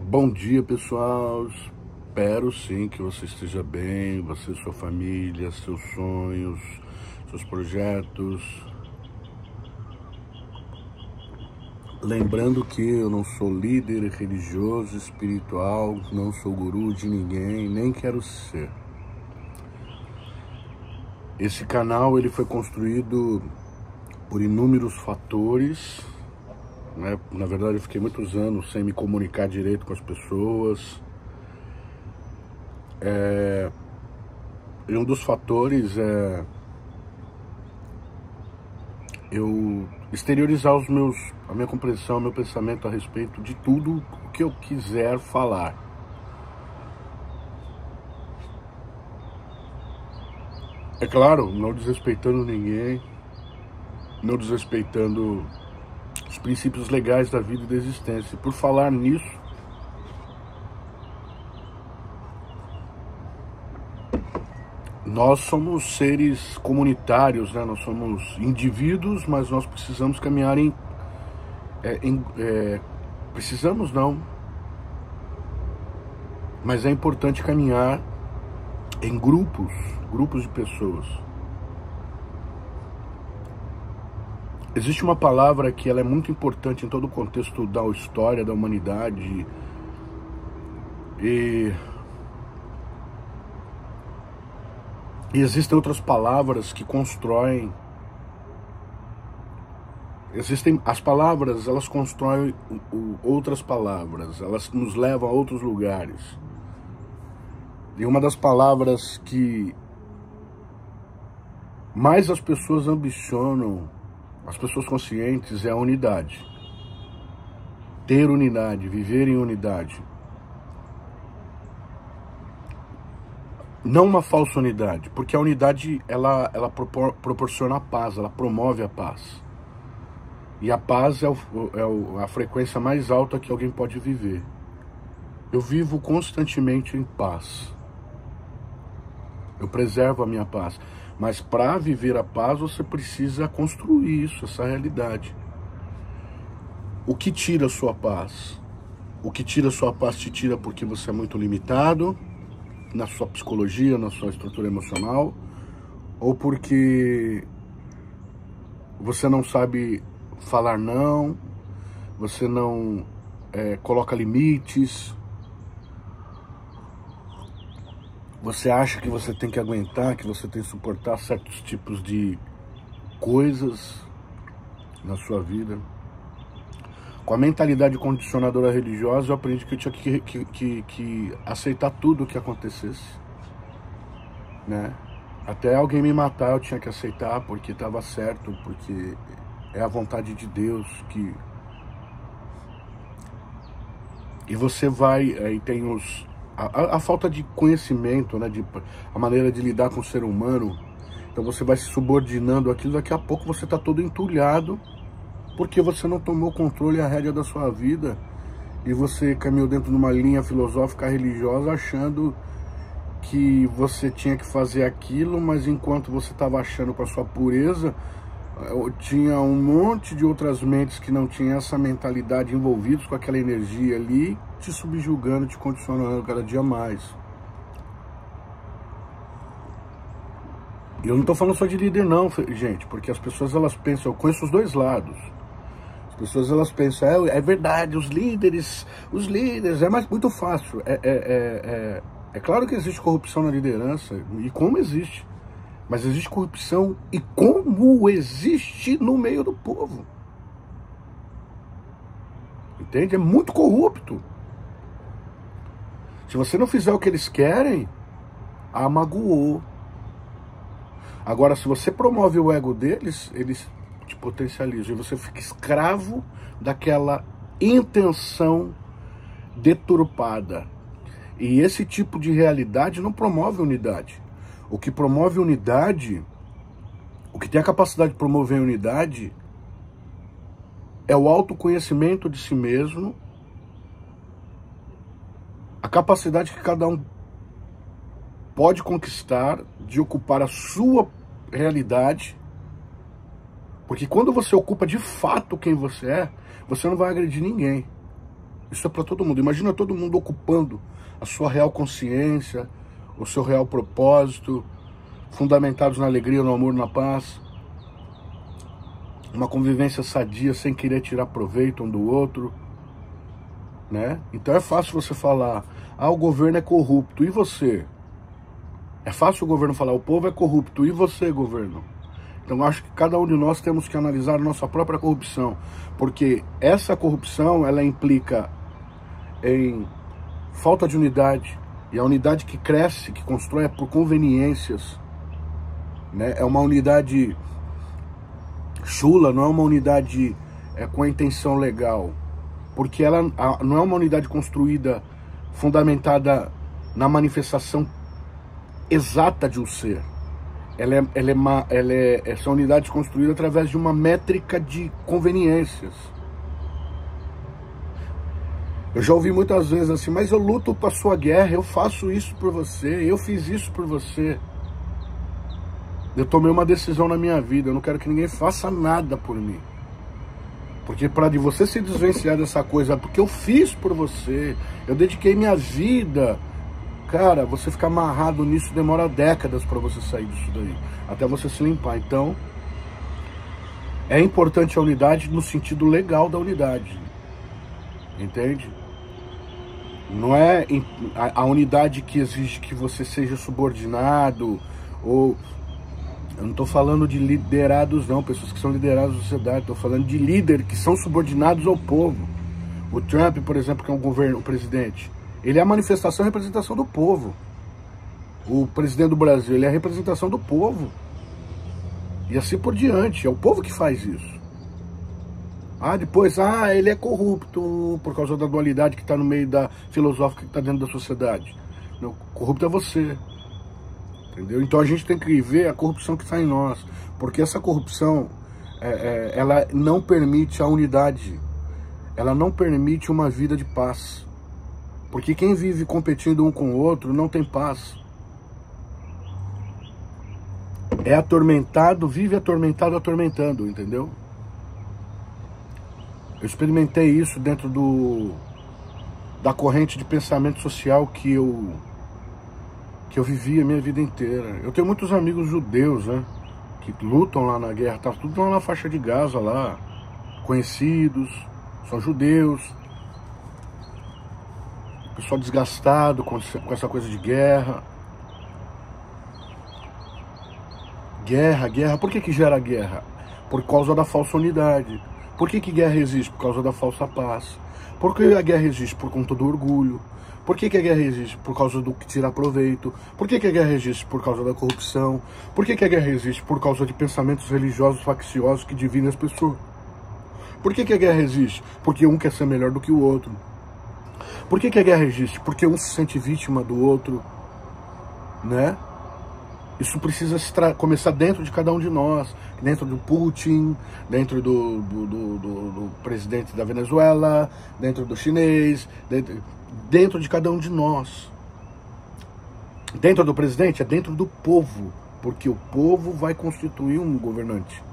Bom dia, pessoal. Espero sim que você esteja bem, você, sua família, seus sonhos, seus projetos. Lembrando que eu não sou líder religioso, espiritual, não sou guru de ninguém, nem quero ser. Esse canal ele foi construído por inúmeros fatores, né? Na verdade, eu fiquei muitos anos sem me comunicar direito com as pessoas. E um dos fatores é eu exteriorizar a minha compreensão, meu pensamento a respeito de tudo o que eu quiser falar. É claro, não desrespeitando ninguém, não desrespeitando os princípios legais da vida e da existência. E por falar nisso, nós somos seres comunitários, né? Nós somos indivíduos, mas nós precisamos caminhar precisamos não, mas é importante caminhar em grupos de pessoas. Existe uma palavra que ela é muito importante em todo o contexto da história da humanidade e existem outras palavras que constroem. As palavras, elas constroem outras palavras, elas nos levam a outros lugares. E uma das palavras que mais as pessoas ambicionam, as pessoas conscientes, é a unidade. Ter unidade, viver em unidade. Não uma falsa unidade, porque a unidade ela proporciona a paz, ela promove a paz. E a paz é a frequência mais alta que alguém pode viver. Eu vivo constantemente em paz. Eu preservo a minha paz. Mas para viver a paz, você precisa construir isso, essa realidade. O que tira a sua paz? O que tira a sua paz te tira porque você é muito limitado na sua psicologia, na sua estrutura emocional, ou porque você não sabe falar não, você não coloca limites, você acha que você tem que aguentar, que você tem que suportar certos tipos de coisas na sua vida. Com a mentalidade condicionadora religiosa, eu aprendi que eu tinha que aceitar tudo o que acontecesse, né? Até alguém me matar eu tinha que aceitar, porque estava certo, porque é a vontade de Deus que... E você vai... Aí tem a falta de conhecimento, né? A maneira de lidar com o ser humano. Então você vai se subordinando àquilo, daqui a pouco você está todo entulhado, porque você não tomou controle e a rédea da sua vida, e você caminhou dentro de uma linha filosófica religiosa achando que você tinha que fazer aquilo, mas enquanto você estava achando com a sua pureza, tinha um monte de outras mentes que não tinham essa mentalidade envolvidos com aquela energia ali, te subjugando, te condicionando cada dia mais. E eu não estou falando só de líder não, gente, porque as pessoas elas pensam, eu conheço os dois lados. As pessoas elas pensam, é verdade, os líderes, é muito fácil. É claro que existe corrupção na liderança, e como existe. Mas existe corrupção e como existe no meio do povo. Entende? É muito corrupto. Se você não fizer o que eles querem, magoou. Agora, se você promove o ego deles, eles te potencializam. E você fica escravo daquela intenção deturpada. E esse tipo de realidade não promove unidade. O que promove unidade, o que tem a capacidade de promover unidade, é o autoconhecimento de si mesmo, a capacidade que cada um pode conquistar de ocupar a sua realidade, porque quando você ocupa de fato quem você é, você não vai agredir ninguém. Isso é para todo mundo. Imagina todo mundo ocupando a sua real consciência, o seu real propósito, fundamentados na alegria, no amor, na paz. Uma convivência sadia, sem querer tirar proveito um do outro, né? Então é fácil você falar, ah, o governo é corrupto, e você? É fácil o governo falar, o povo é corrupto, e você, governo? Então acho que cada um de nós temos que analisar a nossa própria corrupção, porque essa corrupção, ela implica em falta de unidade, e a unidade que cresce, que constrói é por conveniências, né? É uma unidade chula, não é uma unidade com a intenção legal, porque ela não é uma unidade construída, fundamentada na manifestação exata de um ser. Essa unidade construída através de uma métrica de conveniências. Eu já ouvi muitas vezes assim, mas eu luto para sua guerra, eu faço isso por você, eu fiz isso por você. Eu tomei uma decisão na minha vida, eu não quero que ninguém faça nada por mim. Porque para de você se desvencilhar dessa coisa, porque eu fiz por você, eu dediquei minha vida. Cara, você ficar amarrado nisso demora décadas para você sair disso daí, até você se limpar. Então, é importante a unidade no sentido legal da unidade, entende? Não é a unidade que exige que você seja subordinado, ou... Eu não estou falando de liderados não, pessoas que são lideradas da sociedade, estou falando de líderes que são subordinados ao povo. O Trump, por exemplo, que é o presidente, ele é a manifestação e representação do povo. O presidente do Brasil, ele é a representação do povo. E assim por diante, é o povo que faz isso. Ah, depois, ele é corrupto por causa da dualidade que está no meio da filosófica que está dentro da sociedade. Não, corrupto é você. Entendeu? Então a gente tem que ver a corrupção que está em nós, porque essa corrupção, ela não permite a unidade, ela não permite uma vida de paz, porque quem vive competindo um com o outro não tem paz, é atormentado, vive atormentado, atormentando, entendeu? Eu experimentei isso dentro da corrente de pensamento social que eu vivi a minha vida inteira. Eu tenho muitos amigos judeus, né, que lutam lá na guerra, tá tudo lá na faixa de Gaza, lá, conhecidos, são judeus, pessoal desgastado com essa coisa de guerra. Guerra, por que gera guerra? Por causa da falsa unidade. Por que guerra existe? Por causa da falsa paz. Por que a guerra existe? Por conta do orgulho. Por que a guerra existe? Por causa do que tira proveito. Por que a guerra existe? Por causa da corrupção. Por que a guerra existe? Por causa de pensamentos religiosos facciosos que dividem as pessoas. Por que a guerra existe? Porque um quer ser melhor do que o outro. Por que a guerra existe? Porque um se sente vítima do outro, né? Isso precisa começar dentro de cada um de nós, dentro do Putin, dentro do presidente da Venezuela, dentro do chinês, dentro de cada um de nós. Dentro do presidente é dentro do povo, porque o povo vai constituir um governante,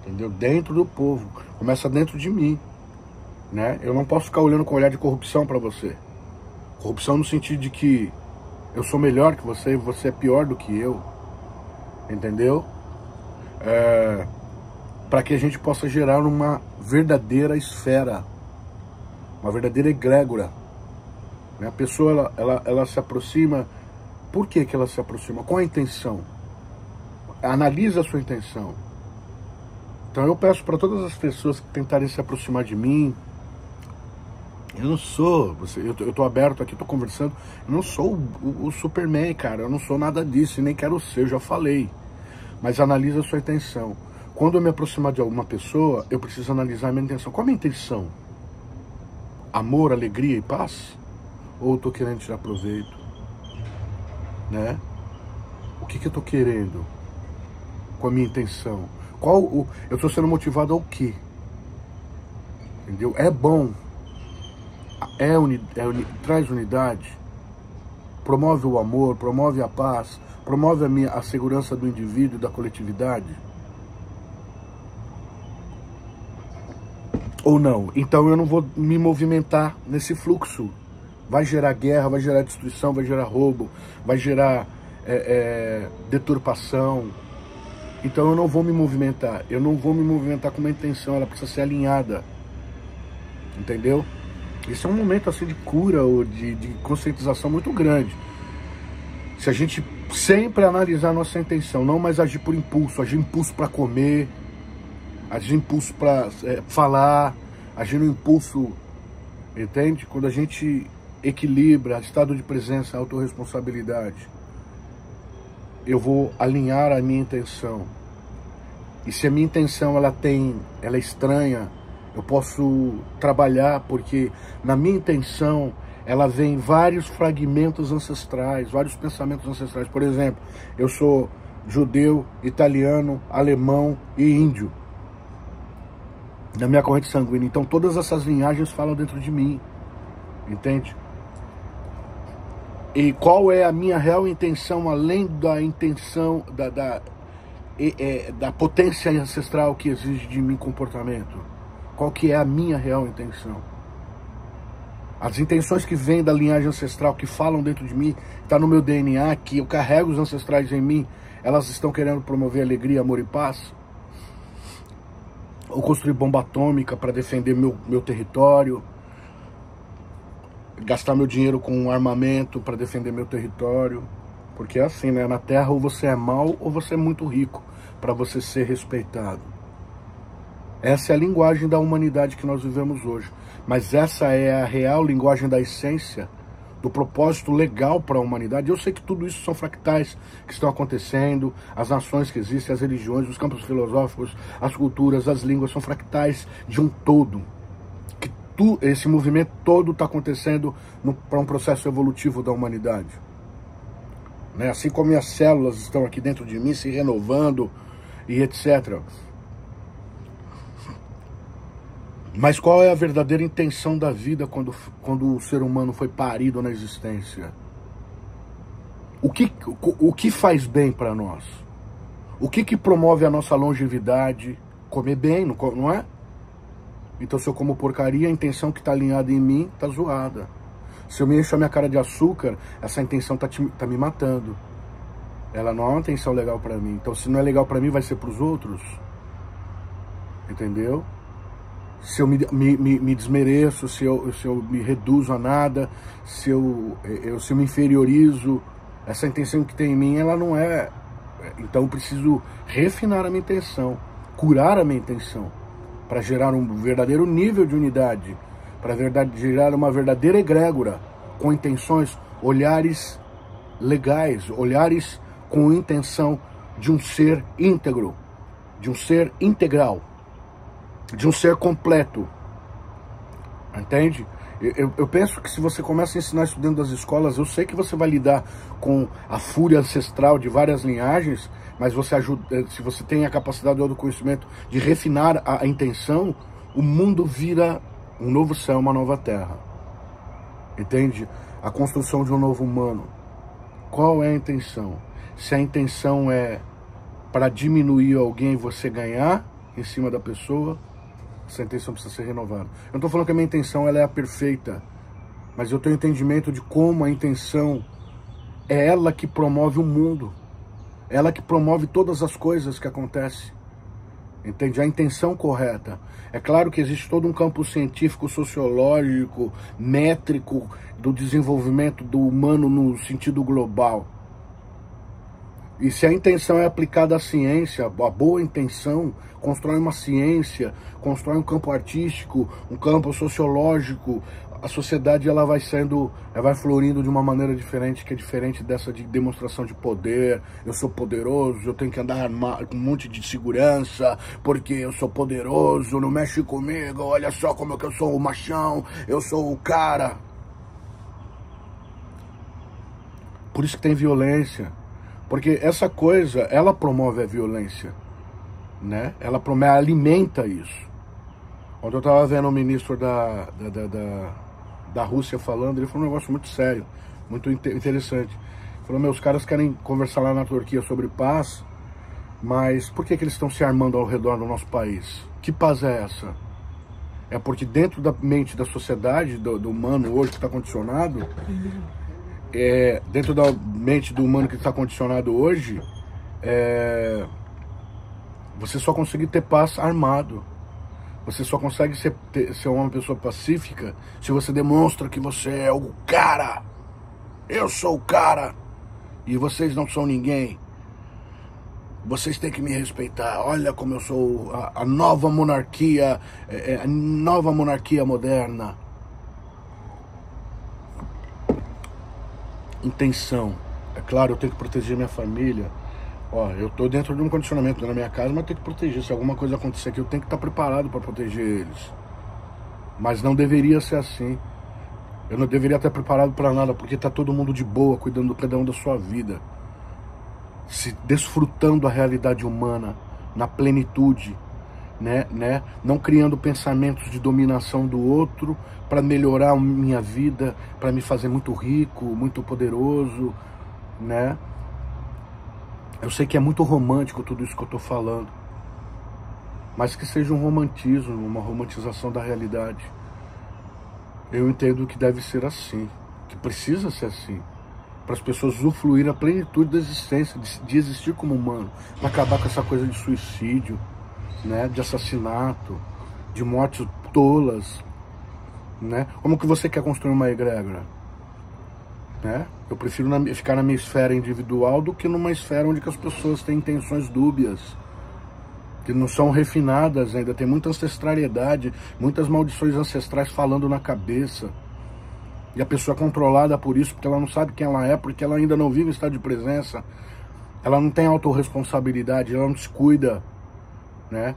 entendeu? Dentro do povo, começa dentro de mim, né? Eu não posso ficar olhando com olhar de corrupção para você. Corrupção no sentido de que eu sou melhor que você e você é pior do que eu, entendeu? Para que a gente possa gerar uma verdadeira esfera, uma verdadeira egrégora. A pessoa, ela se aproxima. Por que ela se aproxima? Qual a intenção? Analisa a sua intenção. Então eu peço para todas as pessoas que tentarem se aproximar de mim. Eu não sou, eu tô aberto aqui, tô conversando, eu não sou o Superman, cara, eu não sou nada disso, e nem quero ser, eu já falei. Mas analisa a sua intenção. Quando eu me aproximar de alguma pessoa, eu preciso analisar a minha intenção. Qual a minha intenção? Amor, alegria e paz? Ou eu tô querendo tirar proveito? Né? O que eu tô querendo com a minha intenção? Eu tô sendo motivado ao quê? Entendeu? É bom. Traz unidade, promove o amor, promove a paz, promove a segurança do indivíduo e da coletividade. ou não. Então eu não vou me movimentar nesse fluxo. Vai gerar guerra, vai gerar destruição, vai gerar roubo, vai gerar deturpação. Então eu não vou me movimentar. Eu não vou me movimentar com uma intenção, ela precisa ser alinhada. Entendeu? Esse é um momento assim de cura ou de conscientização muito grande. Se a gente sempre analisar a nossa intenção, não mais agir por impulso, agir impulso para comer, agir impulso para falar, agir no impulso, entende? Quando a gente equilibra estado de presença, autorresponsabilidade, eu vou alinhar a minha intenção. E se a minha intenção ela é estranha, eu posso trabalhar, porque na minha intenção ela vem vários fragmentos ancestrais, vários pensamentos ancestrais. Por exemplo, eu sou judeu, italiano, alemão e índio na minha corrente sanguínea. Então todas essas linhagens falam dentro de mim, entende? E qual é a minha real intenção, além da intenção da potência ancestral que exige de mim comportamento? Qual que é a minha real intenção? As intenções que vêm da linhagem ancestral, que falam dentro de mim, está no meu DNA, que eu carrego os ancestrais em mim, elas estão querendo promover alegria, amor e paz? Ou construir bomba atômica para defender meu território? Gastar meu dinheiro com armamento para defender meu território? Porque é assim, né? Na Terra ou você é mau ou você é muito rico para você ser respeitado. Essa é a linguagem da humanidade que nós vivemos hoje. Mas essa é a real linguagem da essência, do propósito legal para a humanidade. Eu sei que tudo isso são fractais que estão acontecendo, as nações que existem, as religiões, os campos filosóficos, as culturas, as línguas, são fractais de um todo. Que esse movimento todo está acontecendo para um processo evolutivo da humanidade. Né? Assim como minhas células estão aqui dentro de mim, se renovando e etc. Mas qual é a verdadeira intenção da vida quando o ser humano foi parido na existência? O que faz bem para nós? O que promove a nossa longevidade? Comer bem, não é? Então se eu como porcaria, a intenção que está alinhada em mim está zoada. Se eu me encho a minha cara de açúcar, essa intenção tá me matando. Ela não é uma intenção legal para mim. Então se não é legal para mim, vai ser para os outros. Entendeu? Se eu me desmereço, se eu me reduzo a nada, se eu me inferiorizo, essa intenção que tem em mim, ela não é... Então eu preciso refinar a minha intenção, curar a minha intenção, para gerar um verdadeiro nível de unidade, para gerar uma verdadeira egrégora, com intenções, olhares legais, olhares com intenção de um ser íntegro, de um ser integral, de um ser completo, entende? Eu penso que se você começa a ensinar isso dentro das escolas, eu sei que você vai lidar com a fúria ancestral de várias linhagens, mas você ajuda, se você tem a capacidade ou do conhecimento de refinar a intenção, o mundo vira um novo céu, uma nova terra, entende? A construção de um novo humano. Qual é a intenção? Se a intenção é para diminuir alguém e você ganhar em cima da pessoa, essa intenção precisa ser renovada. Eu não estou falando que a minha intenção ela é a perfeita, mas eu tenho entendimento de como a intenção é ela que promove o mundo, ela que promove todas as coisas que acontecem, entende? A intenção correta. É claro que existe todo um campo científico, sociológico, métrico do desenvolvimento do humano no sentido global. E se a intenção é aplicada à ciência, a boa intenção constrói uma ciência, constrói um campo artístico, um campo sociológico, a sociedade ela vai florindo de uma maneira diferente, que é diferente dessa de demonstração de poder. Eu sou poderoso, eu tenho que andar armado, com um monte de segurança, porque eu sou poderoso, não mexe comigo, olha só como é que eu sou o machão, eu sou o cara. Por isso que tem violência. Porque essa coisa, ela promove a violência, né? Ela alimenta isso. Ontem eu estava vendo o ministro da Rússia falando, ele falou um negócio muito sério, muito interessante. Ele falou, os caras querem conversar lá na Turquia sobre paz, mas por que eles estão se armando ao redor do nosso país? Que paz é essa? É porque dentro da mente da sociedade, do humano hoje que está condicionado, dentro da mente do humano que está condicionado hoje, você só consegue ter paz armado. Você só consegue ser uma pessoa pacífica se você demonstra que você é o cara. Eu sou o cara. E vocês não são ninguém. Vocês têm que me respeitar. Olha como eu sou a nova monarquia, a nova monarquia moderna. Intenção. É claro, eu tenho que proteger minha família. Ó, eu tô dentro de um condicionamento na minha casa, mas eu tenho que proteger. Se alguma coisa acontecer aqui, eu tenho que estar preparado para proteger eles. Mas não deveria ser assim. Eu não deveria estar preparado para nada, porque tá todo mundo de boa, cuidando de cada um da sua vida. Se desfrutando a realidade humana na plenitude, né? Não criando pensamentos de dominação do outro para melhorar a minha vida, para me fazer muito rico, muito poderoso, né? Eu sei que é muito romântico tudo isso que eu tô falando, mas que seja um romantismo, uma romantização da realidade. Eu entendo que deve ser assim, que precisa ser assim, para as pessoas usufruírem a plenitude da existência, de existir como humano, para acabar com essa coisa de suicídio, né, de assassinato, de mortes tolas, né? Como que você quer construir uma egrégora? Né? Eu prefiro ficar na minha esfera individual do que numa esfera onde que as pessoas têm intenções dúbias, que não são refinadas ainda, tem muita ancestralidade, muitas maldições ancestrais falando na cabeça. E a pessoa é controlada por isso, porque ela não sabe quem ela é, porque ela ainda não vive em estado de presença. Ela não tem autorresponsabilidade, ela não se cuida, né?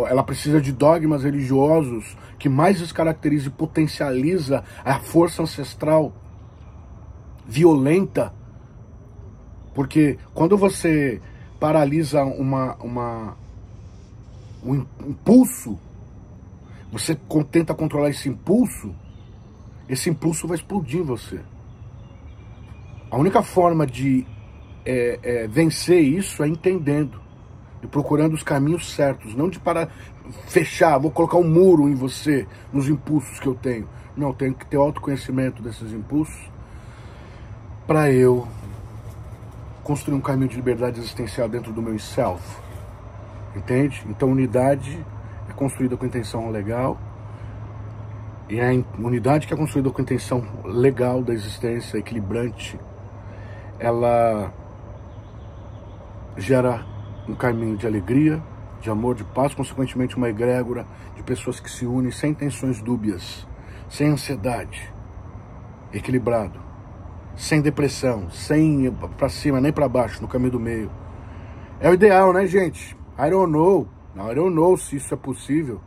Ela precisa de dogmas religiosos que mais descaracteriza e potencializa a força ancestral violenta. Porque quando você paralisa um impulso, você tenta controlar esse impulso vai explodir em você. A única forma de vencer isso é entendendo e procurando os caminhos certos, não de fechar, vou colocar um muro em você, nos impulsos que eu tenho. Não, eu tenho que ter autoconhecimento desses impulsos para eu construir um caminho de liberdade existencial dentro do meu self. Entende? Então, unidade é construída com intenção legal, e a unidade que é construída com intenção legal da existência, equilibrante, ela gera um caminho de alegria, de amor, de paz, consequentemente uma egrégora de pessoas que se unem sem intenções dúbias, sem ansiedade, equilibrado, sem depressão, sem ir para cima nem para baixo, no caminho do meio. É o ideal, né, gente? I don't know se isso é possível.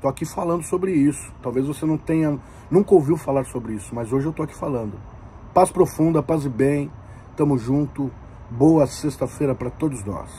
Tô aqui falando sobre isso. Talvez você nunca ouviu falar sobre isso, mas hoje eu tô aqui falando. Paz profunda, paz e bem. Tamo junto. Boa sexta-feira para todos nós.